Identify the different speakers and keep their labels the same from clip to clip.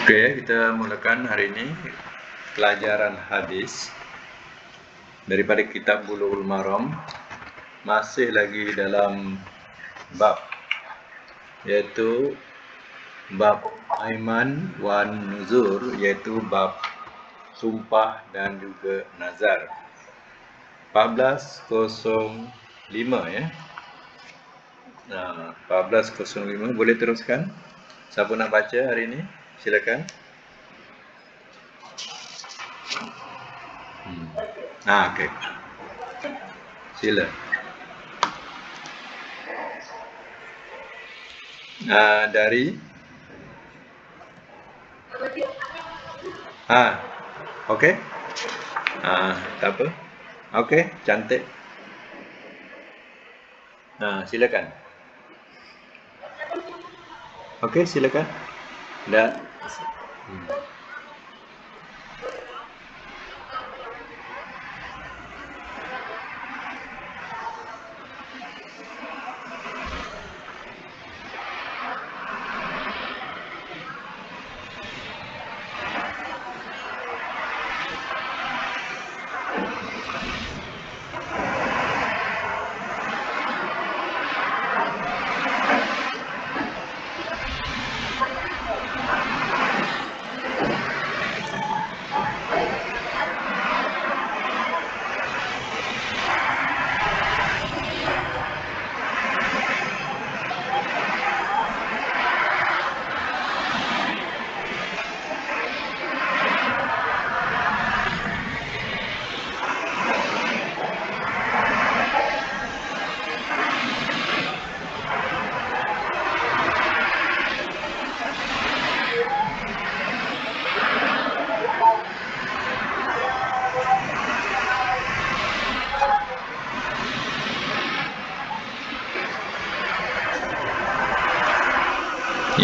Speaker 1: Oke, kita mulakan hari ini pelajaran hadis daripada kitab Bulughul Maram, masih lagi dalam bab yaitu bab Aiman wan Nuzur, iaitu bab sumpah dan juga nazar. 1405 ya. Nah, 1405 boleh teruskan. Siapa nak baca hari ini? Silakan. Okey. Sila. Dari okey. Tak apa. Okey, cantik. Silakan. Okey, silakan. Dah.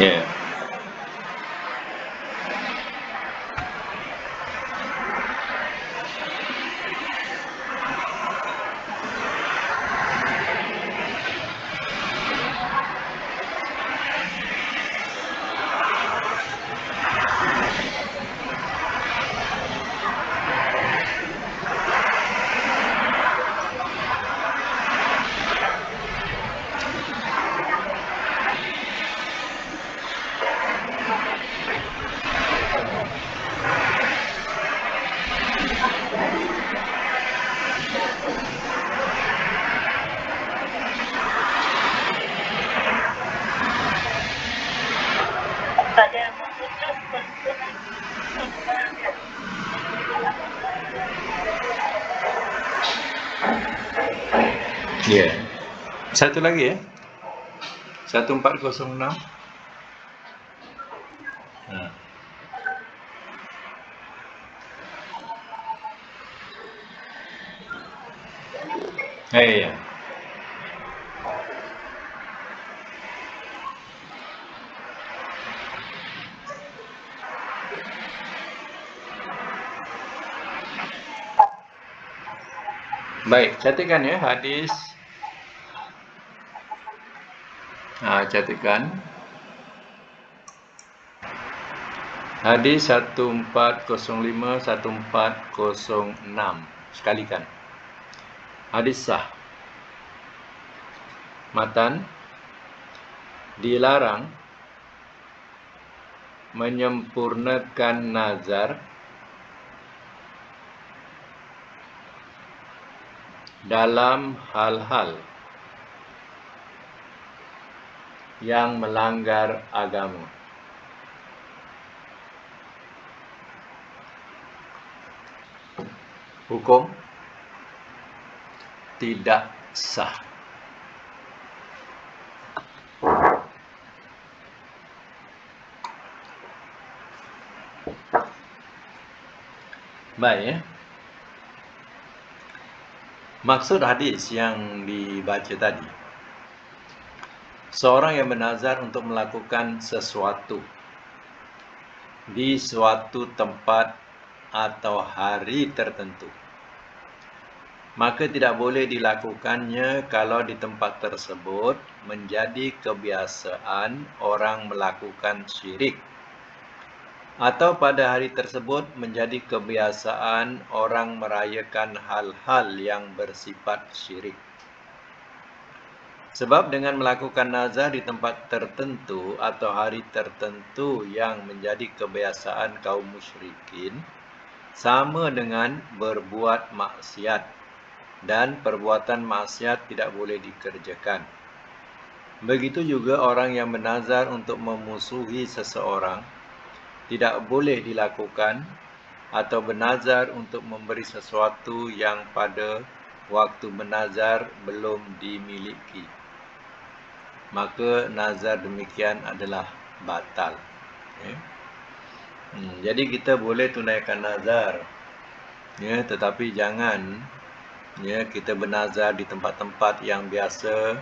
Speaker 1: Ya. Ya. Satu lagi ya. 1406. Ya. Baik, catatkan ya hadis. Catatkan. Hadis 1405 1406. Sekalikan. Hadis sah. Matan: dilarang menyempurnakan nazar dalam hal-hal yang melanggar agama. Hukum tidak sah. Baik ya. Maksud hadis yang dibaca tadi, seorang yang bernazar untuk melakukan sesuatu di suatu tempat atau hari tertentu, maka tidak boleh dilakukannya kalau di tempat tersebut menjadi kebiasaan orang melakukan syirik atau pada hari tersebut menjadi kebiasaan orang merayakan hal-hal yang bersifat syirik. Sebab dengan melakukan nazar di tempat tertentu atau hari tertentu yang menjadi kebiasaan kaum musyrikin, sama dengan berbuat maksiat, dan perbuatan maksiat tidak boleh dikerjakan. Begitu juga orang yang bernazar untuk memusuhi seseorang tidak boleh dilakukan, atau bernazar untuk memberi sesuatu yang pada waktu bernazar belum dimiliki. Maka nazar demikian adalah batal. Jadi kita boleh tunaikan nazar, tetapi jangan kita bernazar di tempat-tempat yang biasa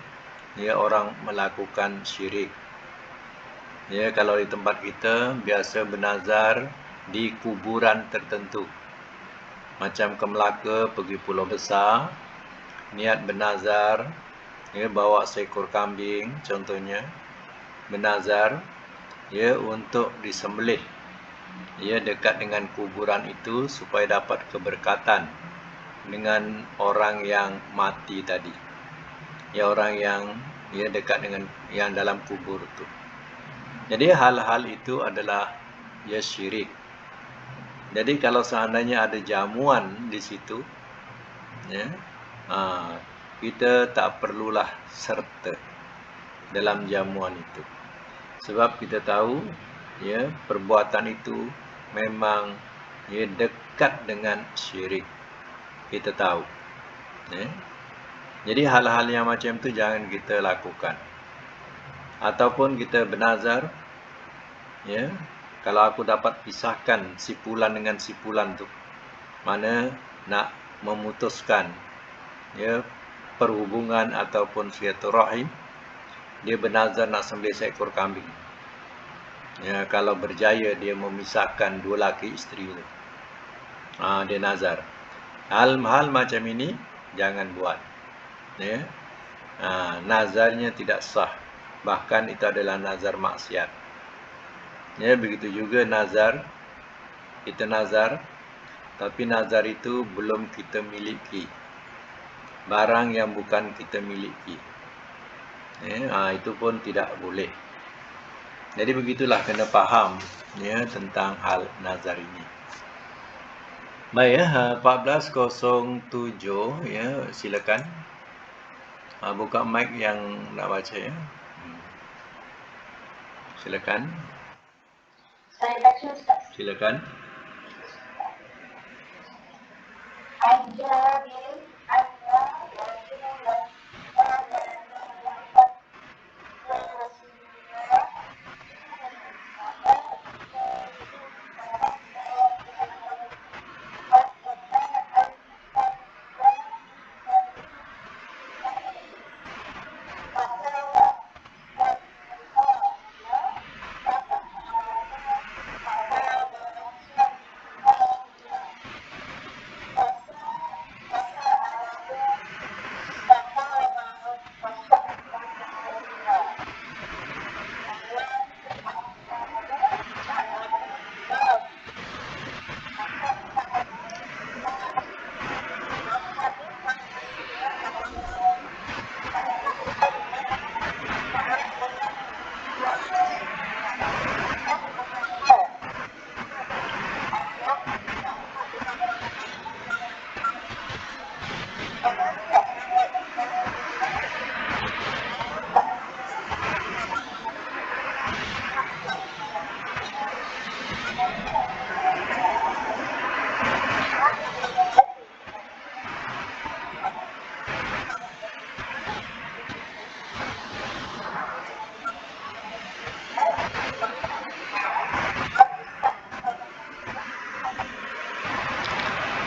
Speaker 1: orang melakukan syirik. Kalau di tempat kita biasa bernazar di kuburan tertentu, macam ke Melaka pergi Pulau Besar, niat bernazar, bawa seekor kambing contohnya, bernazar untuk disembelih dekat dengan kuburan itu supaya dapat keberkatan dengan orang yang mati tadi, orang yang dekat dengan yang dalam kubur itu. Jadi hal-hal itu adalah syirik. Jadi kalau seandainya ada jamuan di situ, kita tak perlulah serta dalam jamuan itu. Sebab kita tahu perbuatan itu memang dekat dengan syirik. Kita tahu. Jadi hal-hal yang macam itu jangan kita lakukan. Ataupun kita bernazar, kalau aku dapat pisahkan sipulan dengan sipulan tu, mana nak memutuskan perhubungan ataupun silaturahim, dia bernazar nak sembelih seekor kambing. Kalau berjaya dia memisahkan dua laki isteri itu, dia nazar. Hal-hal macam ini jangan buat. Nazarnya tidak sah, bahkan itu adalah nazar maksiat. Begitu juga nazar, kita nazar, tapi nazar itu belum kita miliki, barang yang bukan kita miliki, itu pun tidak boleh. Jadi begitulah, kena faham tentang hal nazar ini. Baik, 14.07, silakan. Buka mic yang nak baca Silakan.
Speaker 2: Saya baca, Ustaz.
Speaker 1: Silakan.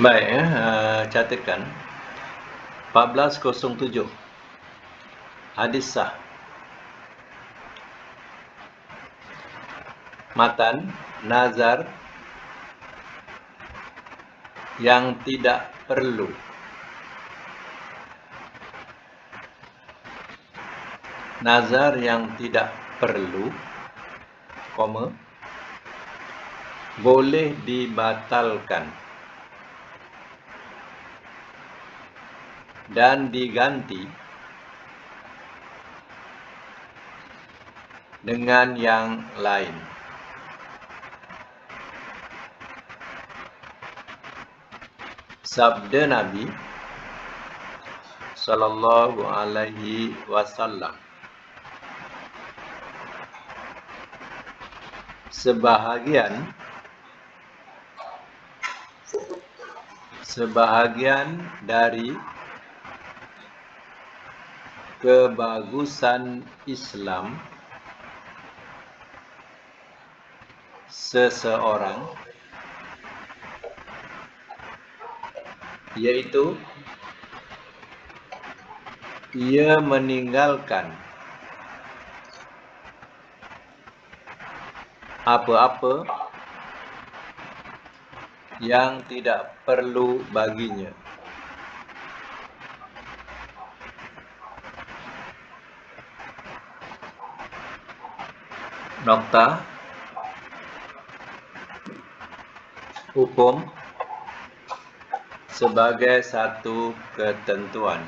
Speaker 1: Baik, catatkan 14.07. Hadis sah. Matan nazar yang tidak perlu. Nazar yang tidak perlu, boleh dibatalkan dan diganti dengan yang lain. Sabda Nabi sallallahu alaihi wasallam, sebahagian dari kebagusan Islam seseorang, yaitu ia meninggalkan apa-apa yang tidak perlu baginya. Nokta. Hukum sebagai satu ketentuan.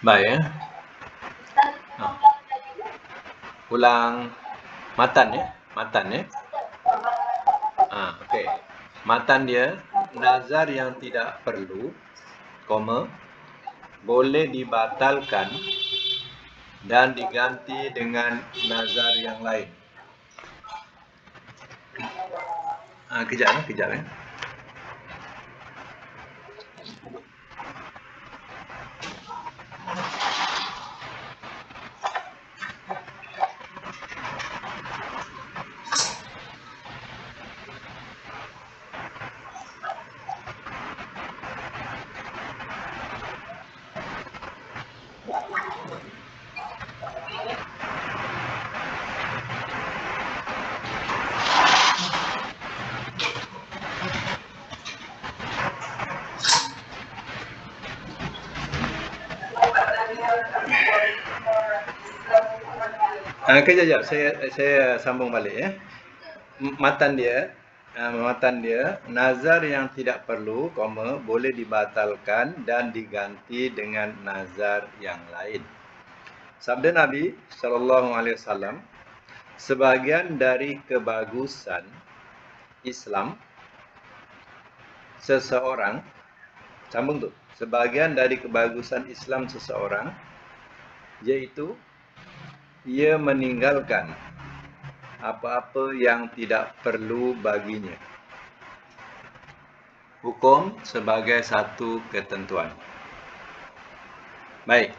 Speaker 1: Baik ya. Ulang matan ya. Okey. Matan dia, nazar yang tidak perlu, koma, boleh dibatalkan dan diganti dengan nazar yang lain. Kejap ya. Kejap. Saya sambung balik ya. Matan dia, nazar yang tidak perlu, koma, boleh dibatalkan dan diganti dengan nazar yang lain. Sabda Nabi SAW, sebahagian dari kebagusan Islam seseorang, sambung tu, sebahagian dari kebagusan Islam seseorang, yaitu ia meninggalkan apa-apa yang tidak perlu baginya. Hukum sebagai satu ketentuan. Baik.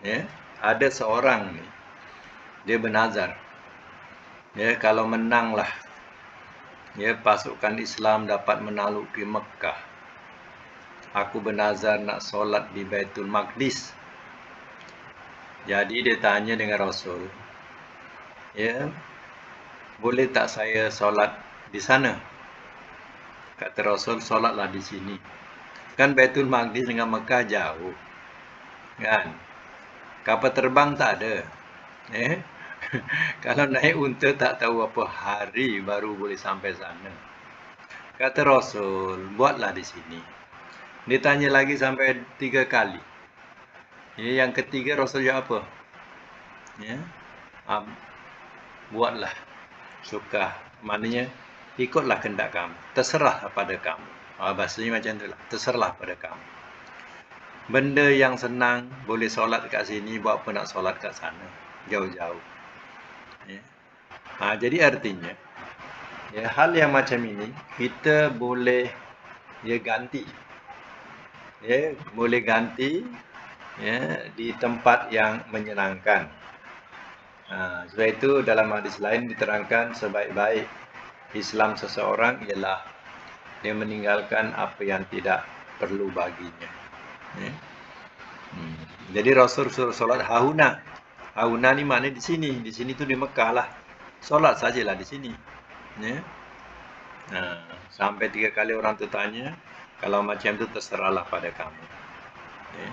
Speaker 1: Ya, ada seorang ni, dia bernazar. Ya, kalau menanglah, ya, pasukan Islam dapat menakluki Mekah, aku bernazar nak solat di Baitul Maqdis. Jadi dia tanya dengan Rasul, ya, boleh tak saya solat di sana? Kata Rasul, solatlah di sini. Kan Baitul Maqdis dengan Mekah jauh, kan? Kapal terbang tak ada. Kalau naik unta tak tahu apa hari baru boleh sampai sana. Kata Rasul, buatlah di sini. Dia tanya lagi sampai 3 kali. Ya, yang ketiga Rasul jawab apa? Ya, buatlah. Suka. Maknanya, ikutlah kehendak kamu. Terserah pada kamu. Bahasanya macam itulah. Terserah pada kamu. Benda yang senang, boleh solat kat sini, buat apa nak solat kat sana? Jauh-jauh. Ya. Jadi artinya, ya, hal yang macam ini, kita boleh ganti. Ya, boleh ganti, ya, di tempat yang menyenangkan. Sebab itu dalam hadis lain diterangkan sebaik-baik Islam seseorang ialah dia meninggalkan apa yang tidak perlu baginya. Ya. Jadi Rasul suruh solat hahuna. Hahuna ni maknanya di sini. Di sini tu di Mekah lah. Solat sajalah di sini. Ya. Sampai 3 kali orang tu tanya, Kalau macam tu terserahlah pada kamu. Ya.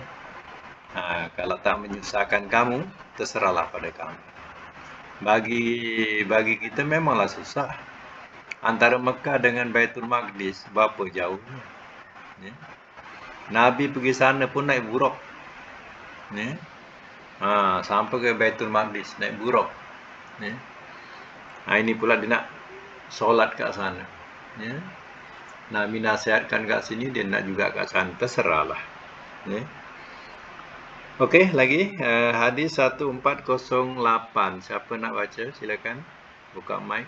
Speaker 1: Kalau tak menyusahkan kamu, terserahlah pada kamu. Bagi kita memanglah susah. Antara Mekah dengan Baitul Maqdis berapa jauhnya? Ya. Nabi pergi sana pun naik buruk. Ya. Sampai ke Baitul Maqdis naik buruk. Ya. Ini pula dia nak solat kat sana. Ya. Nabi nasihatkan kat sini, dia nak juga kat sana. Terserahlah. Ya. Okey, lagi hadis 1408. Siapa nak baca? Silakan. Buka mic.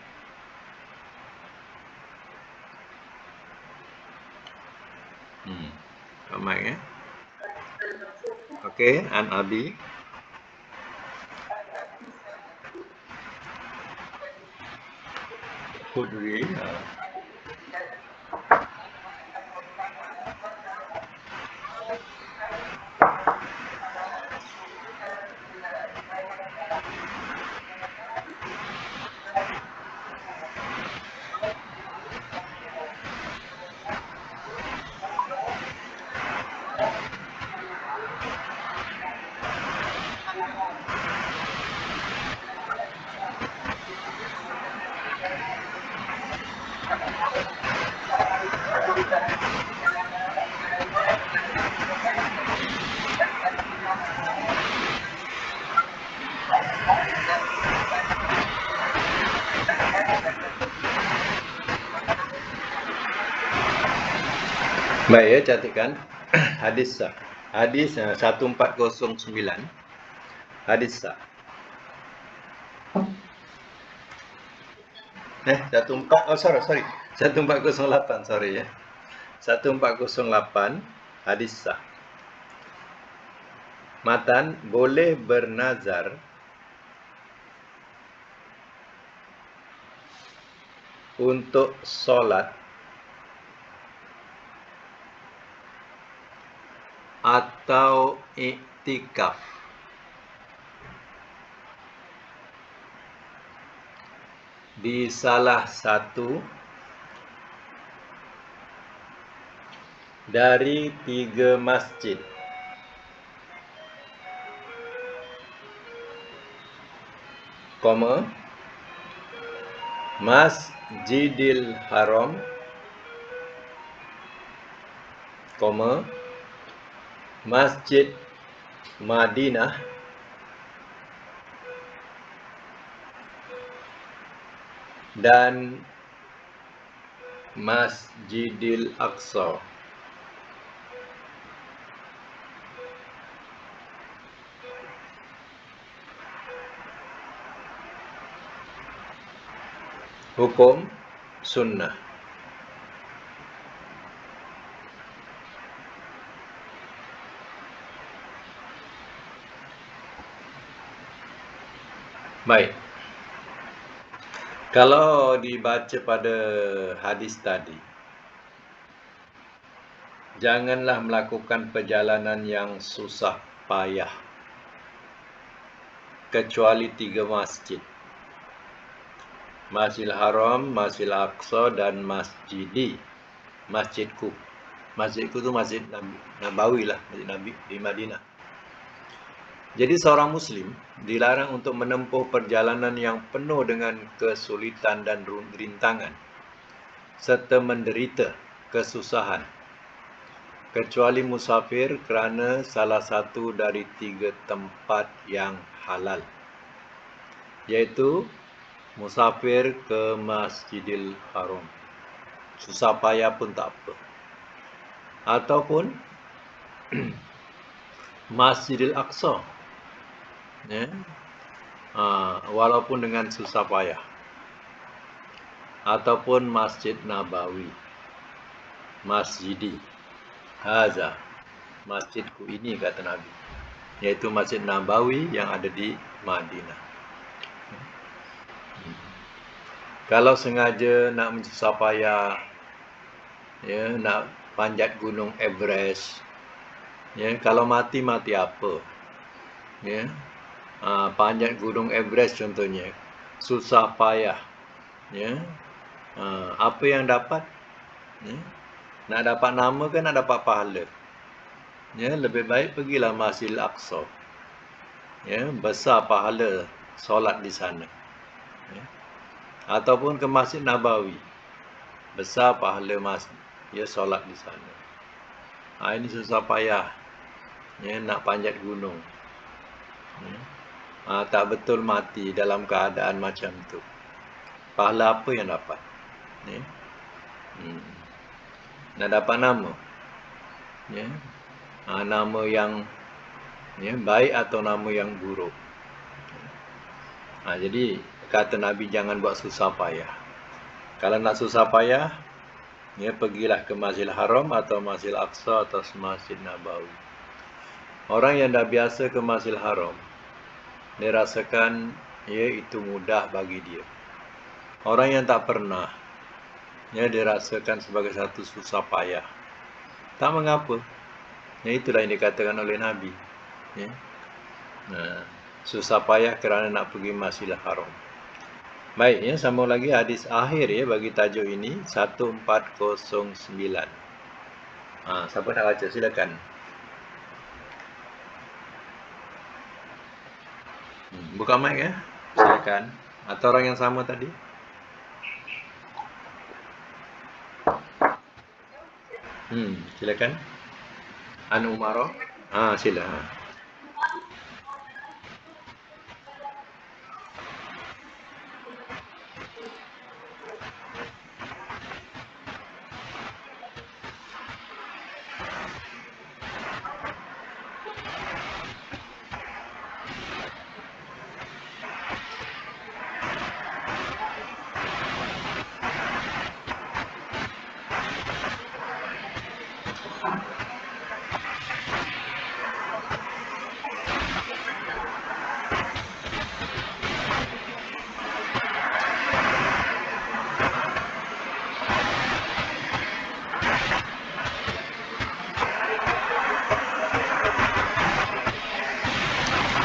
Speaker 1: Buka mic ya. Okey, An Abi. Khudri. Baik ya, catatkan hadis sah. Hadis 1409. Hadis sah. 1408, sorry ya. 1408 hadis sah. Matan, boleh bernazar untuk solat atau iktikaf di salah satu dari 3 masjid, Masjidil Haram, Masjid Madinah, dan Masjidil Aqsa. Hukum sunnah. Baik. Kalau dibaca pada hadis tadi, janganlah melakukan perjalanan yang susah payah kecuali 3 masjid. Masjidil Haram, Masjidil Aqsa, dan Masjidku. Masjidku tu Masjid Nabawi lah, Masjid Nabi di Madinah. Jadi seorang Muslim dilarang untuk menempuh perjalanan yang penuh dengan kesulitan dan rintangan serta menderita kesusahan, kecuali musafir kerana salah satu dari 3 tempat yang halal, iaitu musafir ke Masjidil Haram, susah payah pun tak apa, ataupun Masjidil Aqsa, ya, walaupun dengan susah payah, ataupun Masjid Nabawi, Masjidi haza, masjidku ini, kata Nabi, iaitu Masjid Nabawi yang ada di Madinah. Kalau sengaja nak mensusah payah, ya, nak panjat gunung Everest, ya, kalau mati apa, ya, panjat gunung Everest contohnya, susah payah, ya, apa yang dapat, ya, Nak dapat nama kan nak dapat pahala. Ya, lebih baik pergilah Masjidil Aqsa. Ya, besar pahala solat di sana. Ya. Ataupun ke Masjid Nabawi. Besar pahala ya solat di sana. Ini susah payah. Ya, nak panjat gunung. Ya. Tak betul mati dalam keadaan macam tu. Pahala apa yang dapat? Ya. Nak dapat nama. Ya. Nama yang baik atau nama yang buruk. Jadi kata Nabi jangan buat susah payah. Kalau nak susah payah, pergilah ke Masjidil Haram atau Masjidil Aqsa atau Masjid Nabawi. Orang yang dah biasa ke Masjidil Haram, dia rasakan itu mudah bagi dia. Orang yang tak pernah, dia rasakan sebagai satu susah payah. Tak mengapa. Itulah yang dikatakan oleh Nabi. Susah payah kerana nak pergi Masjidil Haram. Baik, sambung lagi hadis akhir bagi tajuk ini 1409. Siapa nak baca? Silakan. Buka mic silakan. Atau orang yang sama tadi? Silakan. An Umaroh. Sila.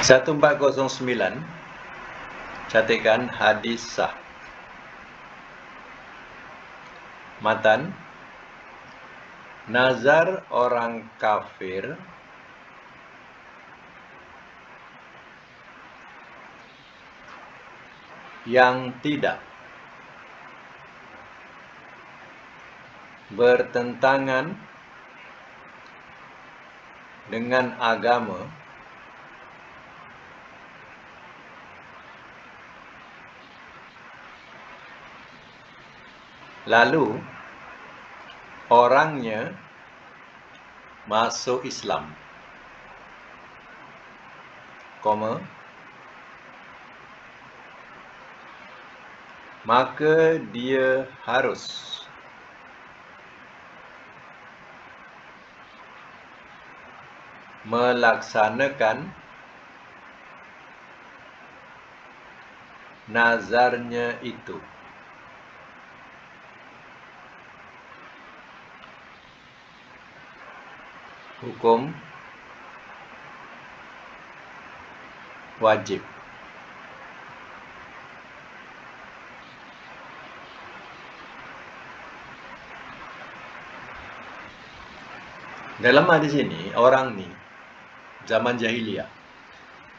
Speaker 1: Satu 1409 catatkan hadis sah. Matan, nazar orang kafir yang tidak bertentangan dengan agama lalu orangnya masuk Islam, maka dia harus melaksanakan nazarnya itu. Hukum wajib. Dalam hadis ini, orang ni zaman jahiliyah,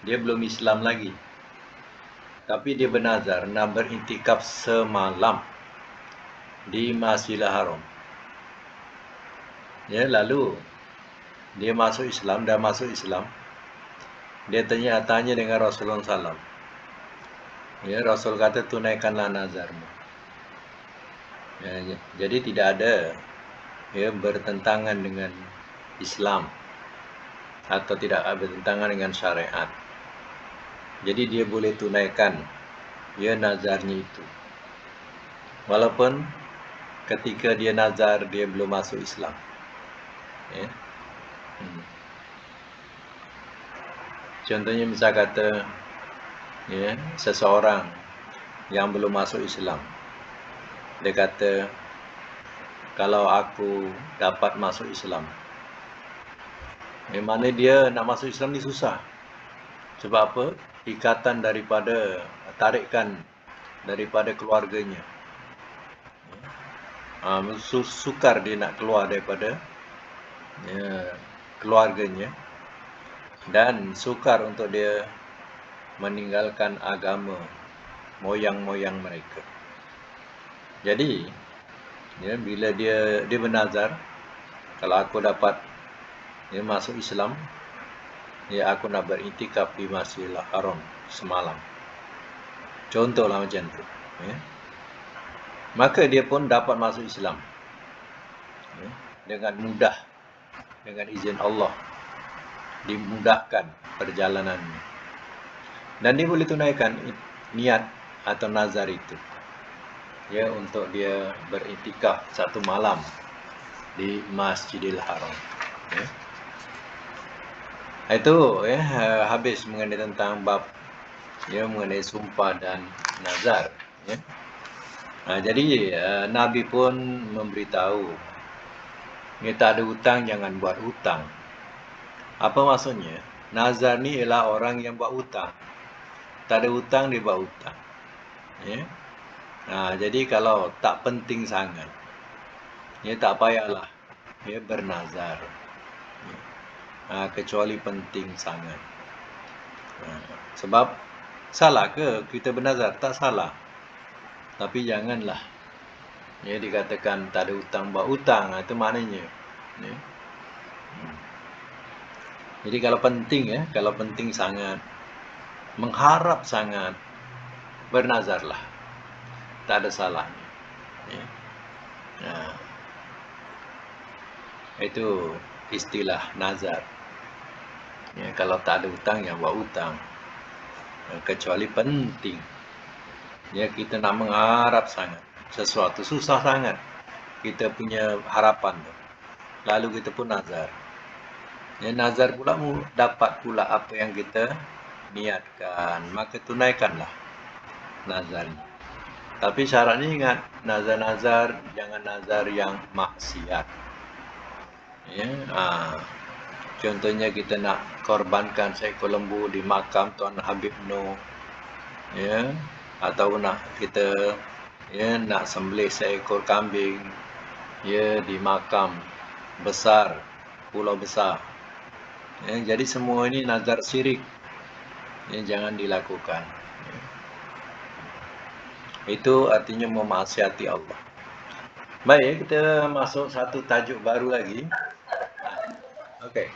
Speaker 1: dia belum Islam lagi, tapi dia bernazar nak berintikaf semalam di Masjidil Haram. Lalu dia masuk Islam, dah masuk Islam. Dia tanya dengan Rasulullah SAW. Rasul kata tunaikanlah nazarmu. Jadi tidak ada bertentangan dengan Islam atau tidak bertentangan dengan syariat. Jadi dia boleh tunaikan nazarnya itu. Walaupun ketika dia nazar dia belum masuk Islam. Contohnya misal kata seseorang yang belum masuk Islam, dia kata kalau aku dapat masuk Islam, mana dia nak masuk Islam ni susah. Sebab apa? Ikatan tarikan daripada keluarganya. sukar dia nak keluar daripada keluarganya dan sukar untuk dia meninggalkan agama moyang-moyang mereka. Jadi bila dia bernazar, kalau aku dapat masuk Islam, aku nak beriktikaf di Masjidil Haram semalam. Contohlah macam tu. Maka dia pun dapat masuk Islam dengan mudah, dengan izin Allah, dimudahkan perjalanannya, dan dia boleh tunaikan niat atau nazar itu untuk dia beriktikaf satu malam di Masjidil Haram. Itu habis mengenai tentang bab mengenai sumpah dan nazar. Jadi Nabi pun memberitahu, tak ada hutang jangan buat hutang. Apa maksudnya? Nazar ni ialah orang yang buat hutang. Tak ada hutang, dia buat hutang. Jadi kalau tak penting sangat, tak payahlah bernazar. Kecuali penting sangat. Sebab salah ke kita bernazar? Tak salah. Tapi janganlah dikatakan tak ada hutang buat hutang. Itu maknanya. Jadi kalau penting sangat, mengharap sangat, bernazarlah. Tak ada salahnya. Itu istilah nazar. Kalau tak ada hutang, jangan buat hutang. Kecuali penting. Kita nak mengharap sangat sesuatu, susah sangat kita punya harapan tu. Lalu kita pun nazar. Nazar pula dapat pula apa yang kita niatkan, maka tunaikanlah nazarnya. Tapi syaratnya ingat, nazar-nazar jangan nazar yang maksiat. Contohnya kita nak korbankan seekor lembu di makam Tuan Habib Noh, atau nak kita nak sembelih seekor kambing di makam besar, pulau besar. Jadi semua ini nazar syirik, jangan dilakukan. Itu artinya memaksiati Allah. Baik, kita masuk satu tajuk baru lagi. Okey.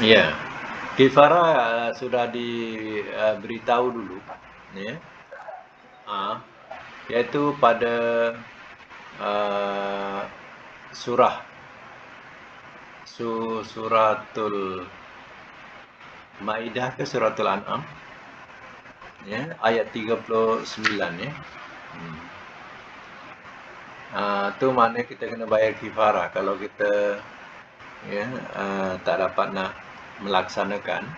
Speaker 1: Ya, kifarah sudah diberitahu dulu, iaitu pada suratul Maidah ke suratul An'am, ayat 39. Tu maknanya kita kena bayar kifarah kalau kita tak dapat nak melaksanakan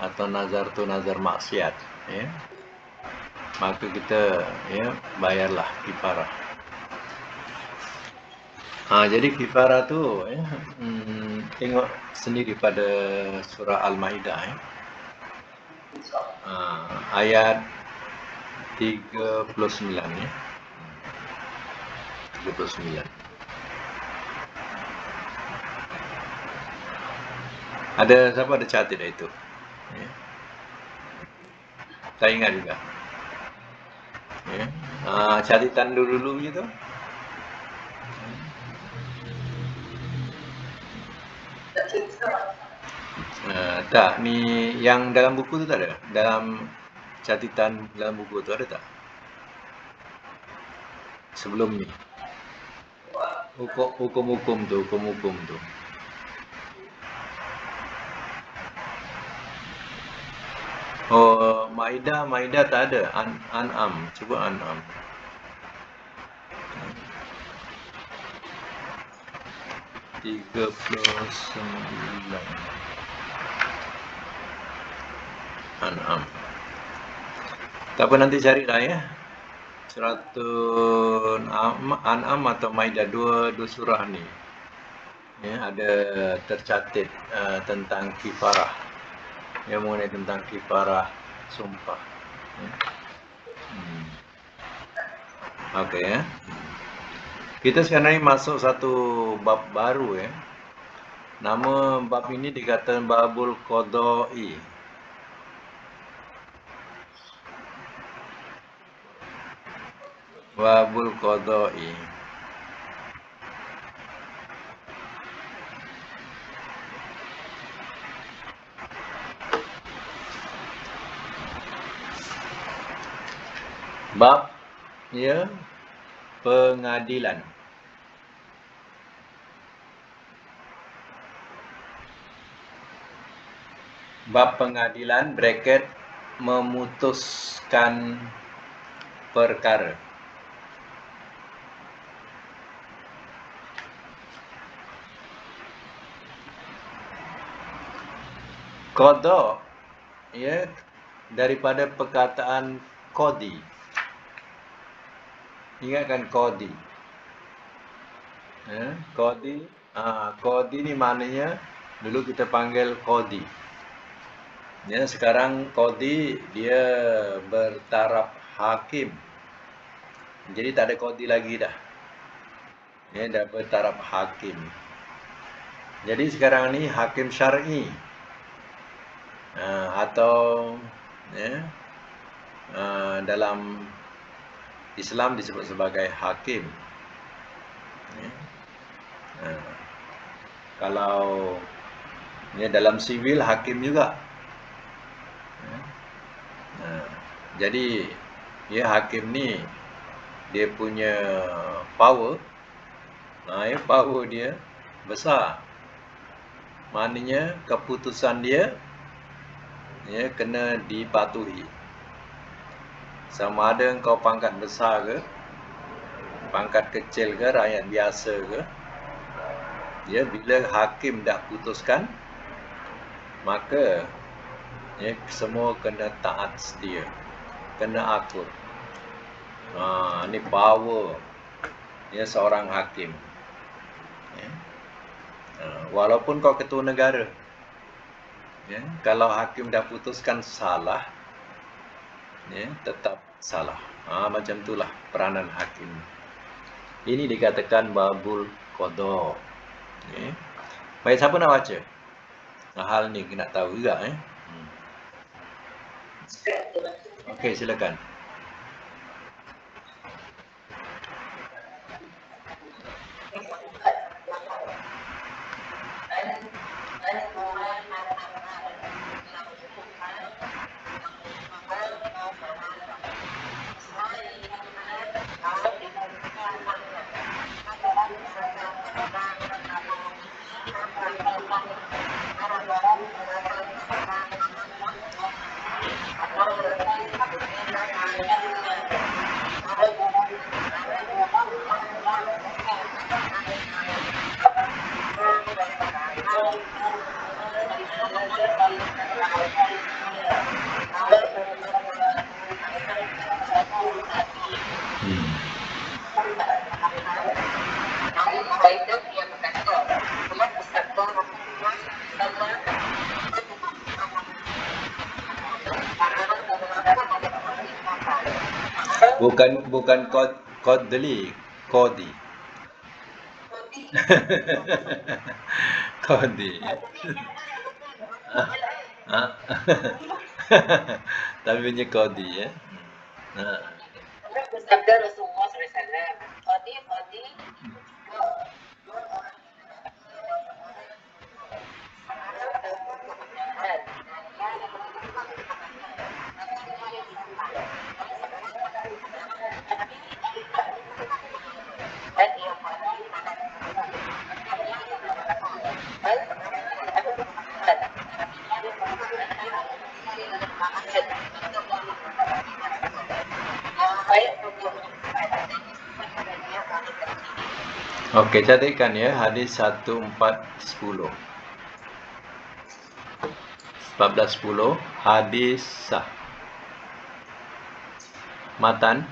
Speaker 1: atau nazar tu nazar maksiat, maka kita bayarlah kifarah. Jadi kifarah tu tengok sendiri pada surah Al-Maidah, ayat 39, 39. Ada siapa ada catat itu? Tak ingat juga. Catatan dulu gitu. Tak, ni yang dalam buku tu tak ada. Dalam catatan dalam buku tu ada tak? Sebelum ni. Hukum-hukum tu. Oh, Maidah tak ada. An'am, cuba An'am. An'am. Tak apa, nanti carilah ya. Suratul An'am atau Maidah, dua surah ni. Ya, ada tercatat tentang kifarah. Yang mengenai tentang kifarah sumpah. Ya. Okey ya. Kita sekarang ni masuk satu bab baru ya. Nama bab ini dikatakan Babul Qadai. Babul Qadai. Bab ya pengadilan. Bab pengadilan bracket memutuskan perkara. Qada ya daripada perkataan qadi. Ingatkan qadi. Qadi, qadi ni maknanya dulu kita panggil qadi. Ya, sekarang qadi dia bertaraf hakim. Jadi tak ada qadi lagi dah. Ya, dah bertaraf hakim. Jadi sekarang ni hakim syar'i. Atau ya, dalam Islam disebut sebagai hakim. Ya. Kalau ya, dalam sivil hakim juga. Jadi ya, hakim ni dia punya power, ya, power dia besar. Maknanya keputusan dia ya kena dipatuhi. Sama ada engkau pangkat besar ke, pangkat kecil ke, rakyat biasa ke, ya, bila hakim dah putuskan, maka ya, semua kena taat setia, kena akur. Ini power ya seorang hakim. Ya. Walaupun kau ketua negara, ya, kalau hakim dah putuskan salah, ya, tetap salah. Macam itulah peranan hakim. Ini dikatakan babul qada. Ya. Baik, siapa nak baca? Hal ni nak tahu juga. Okey, silakan. Bukan qadli, qadi. Qadi. Tapi punya qadi ya.
Speaker 2: Bersabda Rasulullah SAW, qadi
Speaker 1: Okey, catatkan ya, hadis 1410. 1410 hadis sah. Matan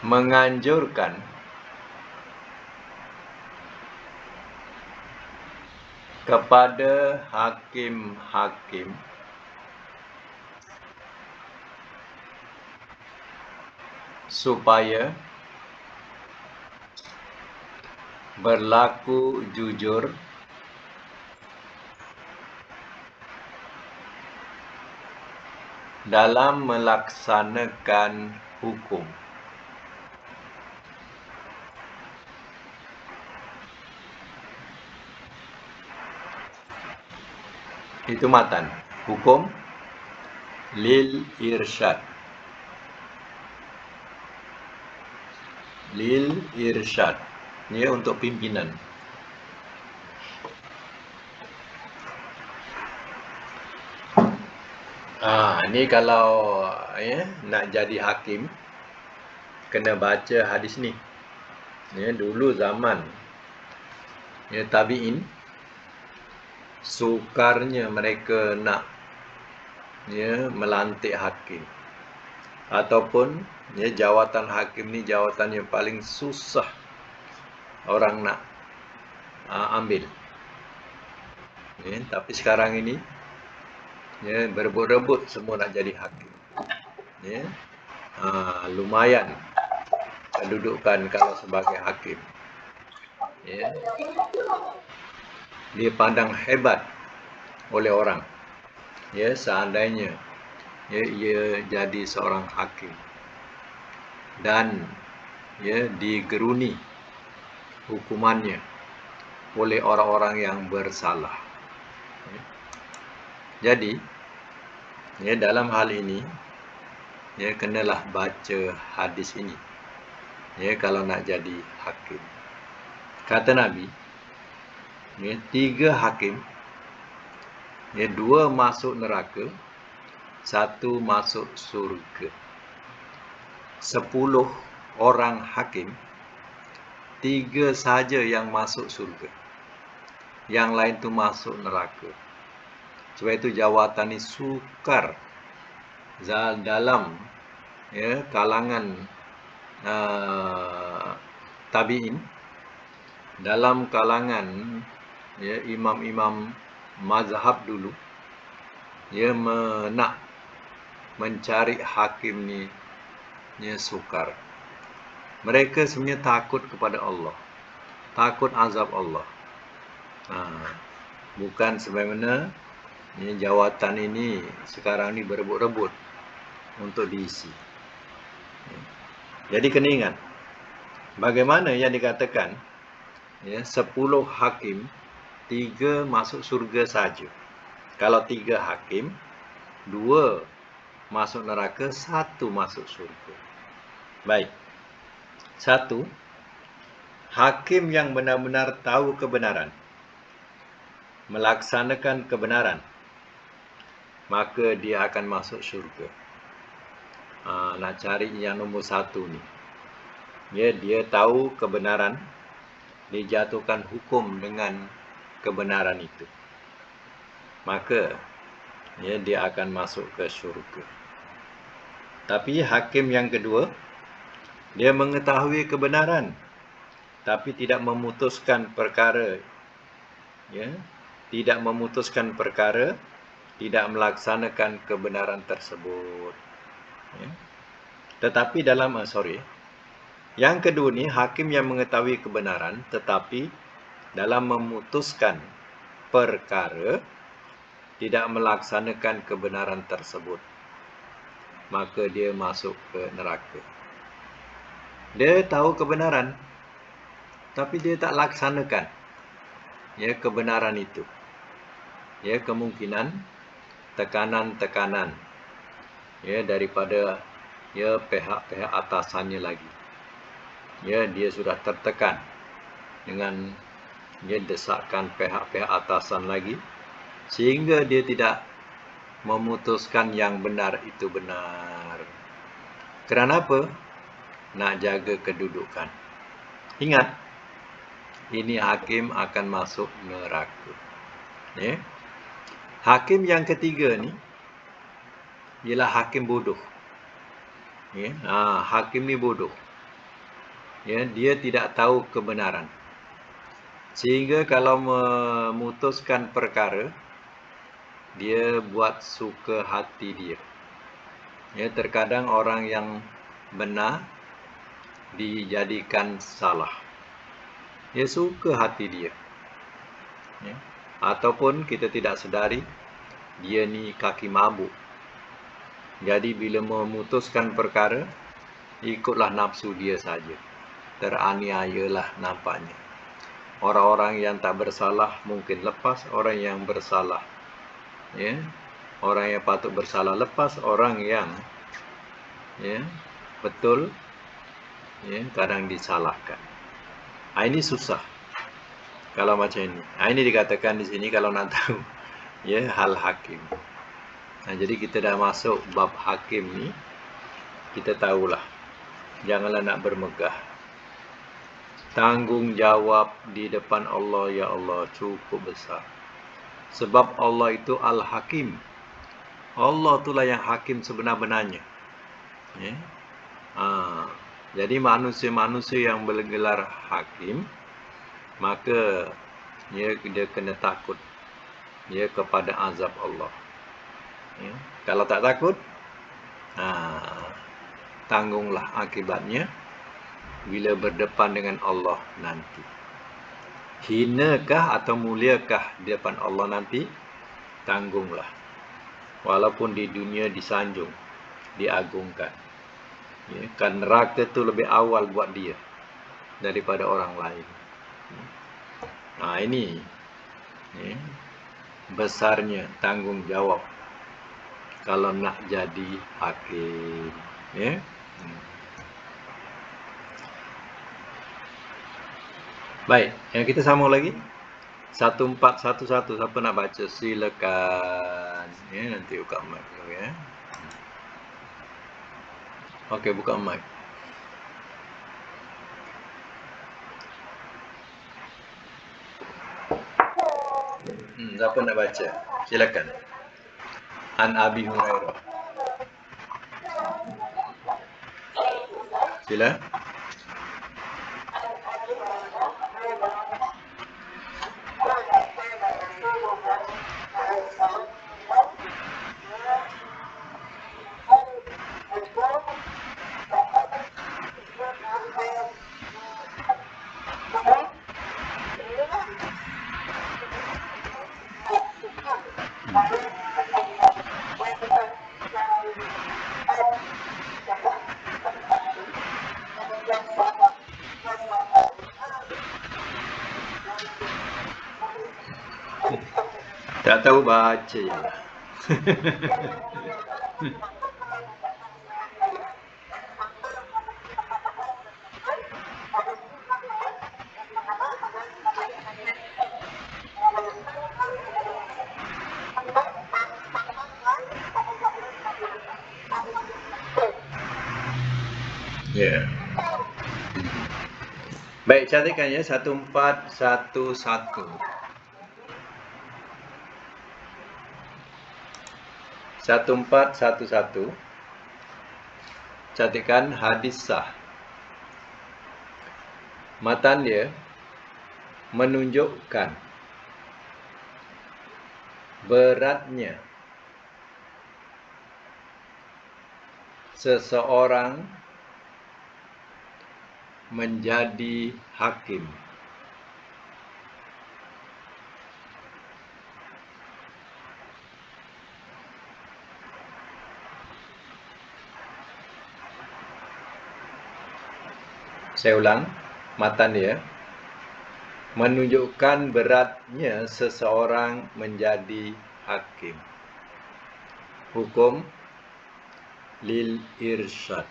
Speaker 1: menganjurkan kepada hakim-hakim supaya berlaku jujur dalam melaksanakan hukum. Itu matan. Hukum lil irsyad. Lil irsyad. Ini untuk pimpinan. Ni kalau nak jadi hakim kena baca hadis ni. Dulu zaman tabi'in, sukarnya mereka nak melantik hakim, ataupun jawatan hakim ni jawatan yang paling susah orang nak ambil. Tapi sekarang ini berebut-rebut semua nak jadi hakim. Lumayan kedudukan kalau sebagai hakim. Dia pandang hebat oleh orang. Seandainya ia jadi seorang hakim dan digeruni hukumannya oleh orang-orang yang bersalah. Jadi dalam hal ini kenalah baca hadis ini kalau nak jadi hakim. Kata Nabi, 3 hakim, 2 masuk neraka, 1 masuk surga. 10 orang hakim, 3 saja yang masuk surga, yang lain tu masuk neraka. Sebab itu jawatan ni sukar dalam kalangan tabi'in, dalam kalangan imam-imam mazhab dulu, nak mencari hakim ni sukar. Mereka sebenarnya takut kepada Allah, takut azab Allah. Bukan sebagaimana jawatan ini sekarang ni berebut-rebut untuk diisi. Jadi kena ingat, bagaimana yang dikatakan 10 hakim, 3 masuk surga saja. Kalau 3 hakim, 2 masuk neraka, 1 masuk surga. Baik. 1, hakim yang benar-benar tahu kebenaran, melaksanakan kebenaran, maka dia akan masuk syurga. Nak cari yang nombor 1 ni. Dia tahu kebenaran, dijatuhkan hukum dengan kebenaran itu, maka dia akan masuk ke syurga. Tapi hakim yang kedua, dia mengetahui kebenaran tapi tidak memutuskan perkara, tidak memutuskan perkara, tidak melaksanakan kebenaran tersebut. Tetapi dalam yang kedua ni, hakim yang mengetahui kebenaran tetapi dalam memutuskan perkara tidak melaksanakan kebenaran tersebut, maka dia masuk ke neraka. Dia tahu kebenaran tapi dia tak laksanakan kebenaran itu. Kemungkinan tekanan-tekanan daripada pihak-pihak atasannya lagi. Dia sudah tertekan dengan desakan pihak-pihak atasan lagi, sehingga dia tidak memutuskan yang benar itu benar. Kerana apa? Nak jaga kedudukan. Ingat, ini hakim akan masuk neraka. Hakim yang ketiga ni ialah hakim bodoh. Ya, hakim ni bodoh. Ya, dia tidak tahu kebenaran. Sehingga kalau memutuskan perkara, dia buat suka hati dia. Ya, terkadang orang yang benar dijadikan salah. Dia suka hati dia. Ya. Ataupun kita tidak sedari, dia ni kaki mabuk. Jadi bila memutuskan perkara, ikutlah nafsu dia saja. Teraniayalah nampaknya. Orang-orang yang tak bersalah mungkin lepas, orang yang bersalah, ya, orang yang patut bersalah lepas, orang yang betul, kadang disalahkan. Ini susah kalau macam ini. Ini dikatakan di sini kalau nak tahu, hal hakim. Jadi kita dah masuk bab hakim ni, kita tahulah, janganlah nak bermegah. Tanggungjawab di depan Allah, ya Allah, cukup besar. Sebab Allah itu Al-Hakim. Allah itulah yang hakim sebenar-benarnya. Jadi manusia-manusia yang bergelar hakim, maka dia kena takut kepada azab Allah. Kalau tak takut, tanggunglah akibatnya bila berdepan dengan Allah nanti. Hinakah atau muliakah di depan Allah nanti? Tanggunglah. Walaupun di dunia disanjung, diagungkan. Kan neraka itu lebih awal buat dia daripada orang lain. Ini besarnya tanggungjawab kalau nak jadi hakim. Baik, yang kita sambung lagi 1411. Siapa nak baca silakan. Nanti buka mic dulu ya. Okey, buka mic. Siapa nak baca? Silakan. An Abi Hurairah. Sila. Tak tahu baca je lah. Baik, catatkan ya 1411. 1411. Catatkan hadis sah. Matan dia menunjukkan beratnya seseorang menjadi hakim. Saya ulang, matan dia menunjukkan beratnya seseorang menjadi hakim. Hukum lil irsyad.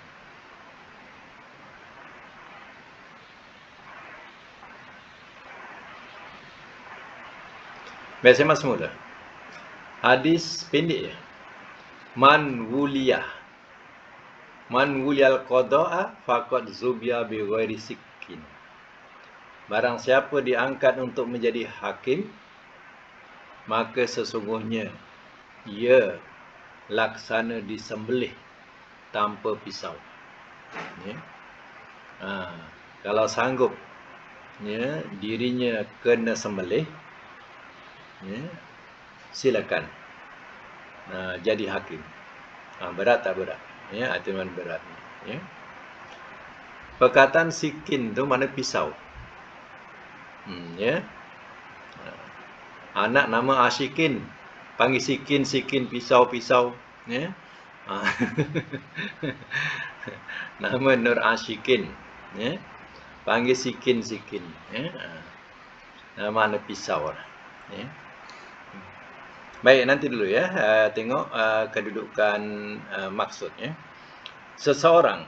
Speaker 1: Biasa mas muda. Hadis pendek je. Man wuliyal qada'a faqad zubiya bi ghairi sikkin. Barang siapa diangkat untuk menjadi hakim, maka sesungguhnya ia laksana disembelih tanpa pisau. Ya. Kalau sanggup, ya, dirinya kena sembelih, ya, silakan jadi hakim. Berat tak berat? Ya, aturan berat. Ya. Perkataan sikin tu mana pisau. Ya. Anak nama Asyikin, panggil sikin, sikin, pisau, pisau. Ya. Nama Nur Asyikin. Ya. Panggil sikin, sikin. Ya. Mana pisau lah. Ya. Baik, nanti dulu ya. Tengok kedudukan maksudnya. Seseorang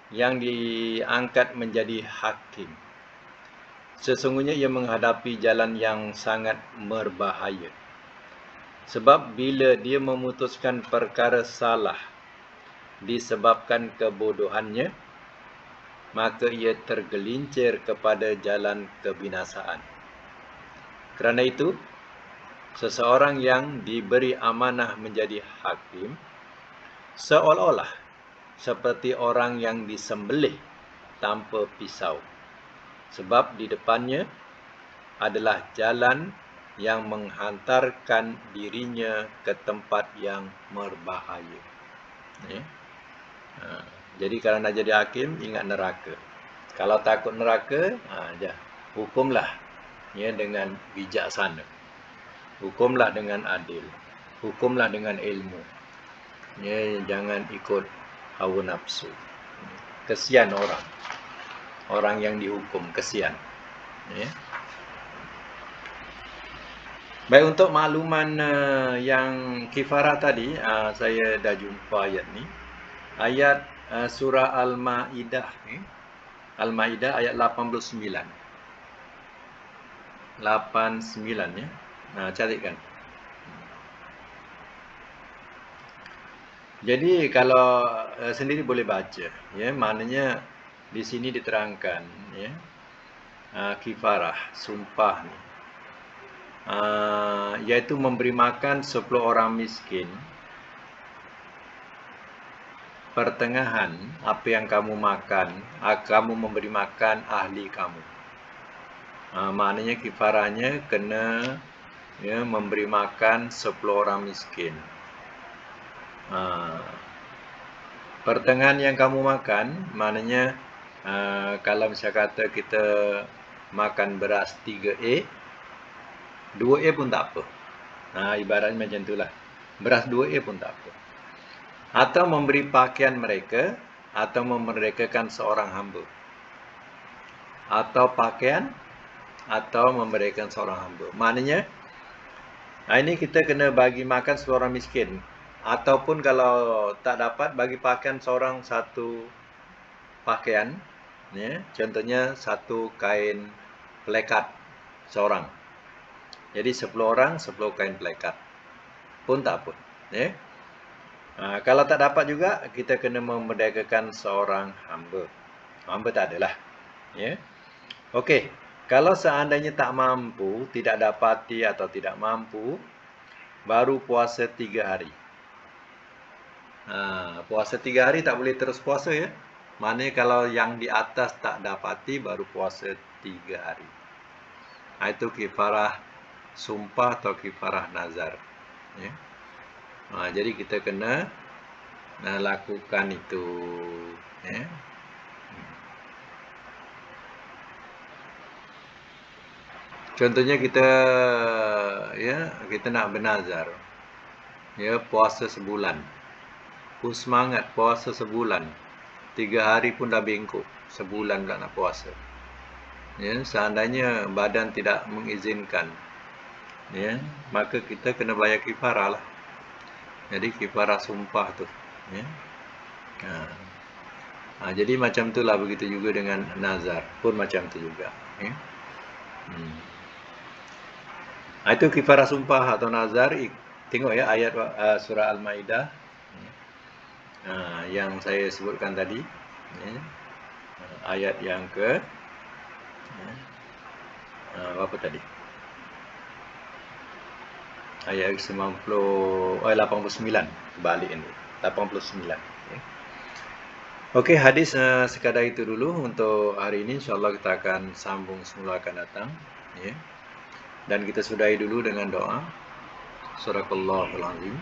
Speaker 1: yang diangkat menjadi hakim, sesungguhnya ia menghadapi jalan yang sangat berbahaya. Sebab bila dia memutuskan perkara salah disebabkan kebodohannya, maka ia tergelincir kepada jalan kebinasaan. Kerana itu, seseorang yang diberi amanah menjadi hakim seolah-olah seperti orang yang disembelih tanpa pisau. Sebab di depannya adalah jalan yang menghantarkan dirinya ke tempat yang berbahaya. Ya. Jadi kalau nak jadi hakim, ingat neraka. Kalau takut neraka, hukumlah, ya, dengan bijaksana. Hukumlah dengan adil. Hukumlah dengan ilmu. Ya, jangan ikut hawa nafsu. Kesian orang. Orang yang dihukum, kesian. Ya. Baik, untuk makluman yang kifarah tadi, saya dah jumpa ayat ni. Ayat surah Al-Ma'idah. Al-Ma'idah ayat 89. 89 ya. Carikan. Jadi kalau sendiri boleh baca, ya, maknanya di sini diterangkan, ya, kifarah, sumpah ni, iaitu memberi makan 10 orang miskin pertengahan apa yang kamu makan, kamu memberi makan ahli kamu. Maknanya kifarahnya kena, ya, memberi makan 10 orang miskin. Pertengahan yang kamu makan, maknanya kalau misalnya kata kita makan beras 3A, 2A pun tak apa. Ibaratnya macam itulah. Beras 2A pun tak apa. Atau memberi pakaian mereka, atau memerdekakan seorang hamba. Atau pakaian, atau memerdekakan seorang hamba. Maknanya, ini kita kena bagi makan seorang miskin. Ataupun kalau tak dapat, bagi pakaian seorang satu pakaian, ya, contohnya satu kain pelekat seorang. Jadi 10 orang 10 kain pelekat pun tak apa, ya. Kalau tak dapat juga, kita kena memerdekakan seorang hamba. Hamba tak adalah, ya. Okey, kalau seandainya tak mampu, tidak dapati atau tidak mampu, baru puasa 3 hari. Puasa 3 hari tak boleh terus puasa, ya. Maknanya kalau yang di atas tak dapati, baru puasa 3 hari. Itu kifarah sumpah atau kifarah nazar, ya. Jadi kita kena lakukan itu, ya. Contohnya kita nak bernazar, ya, puasa sebulan. Pun semangat puasa sebulan. 3 hari pun dah bengkok, sebulan pula nak puasa. Ya, seandainya badan tidak mengizinkan, ya, maka kita kena bayar kifarah lah. Jadi kifarah sumpah tu, ya. Jadi macam itulah, begitu juga dengan nazar pun macam tu juga, ya. Itu kifarah sumpah atau nazar. Tengok ya ayat surah Al-Ma'idah, yang saya sebutkan tadi, ya. Ayat yang ke berapa tadi? Ayat 89, balik ini 89, ya. Okey, hadis sekadar itu dulu untuk hari ini. InsyaAllah kita akan sambung semula akan datang. Ya. Dan kita sudahi dulu dengan doa. Sadaqallahul azim.